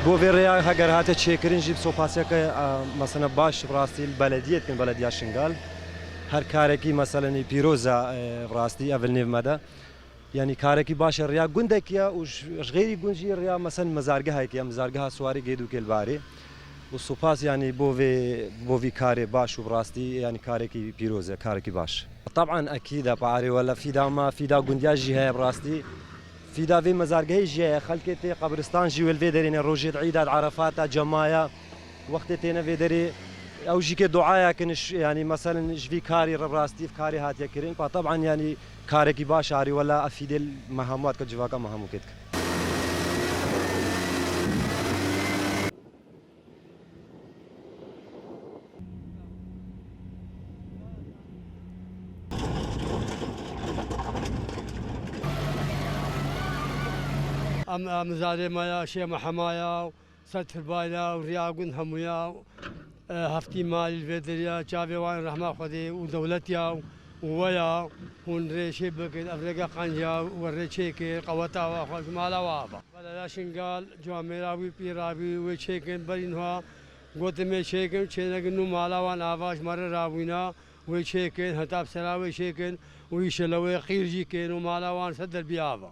بۆ vê rêya heger hate çêkirin jî sopasiyeke mesela baş rastî belediyetên Belediya Şingal her karekî meselenî pîroza rastî ev nêv me de yani karekî baş e rêya gundek ya û ji xêrî gund jî rêya mesela mezargehekê ye mezargeha Swarî Gêdû Kêlbarê û spas yani bo vî karê baş û rastî yani karekî pîroz e karekî baş. طبعا أكيد بعري ولا فيدا ما فيدا جنديا جهة براستي فيدا في مزارجهي جهة خلكتي قبرستان جيول في درين روجيت عيدات عرفات جمايا وقت تينا في دري أو جيك دعاء كنش يعني مثلا في كاري براستي في كاري هات يكرين فطبعا يعني كاري باش عري ولا أفيد المهمات كجواكا مهمو كتك. مزاري مايا شيء محمايا سد في البايلا ورياقون همويا هفتي مال الفيدريا شافي وان رحمة خدي ودولتيا ويا هون ريشي بكت أفريقيا قنجا وريشيكي قوتا وخوش مالا وابا ولا شنقال جواميراوي بيراوي وشيكن برينها قلت مي شيكن شينغنو مالا وان آواش مرة راوينا وشيكن هتاب سراوي شيكن ويشلوي خير جيكن ومالا وان سدر بيابا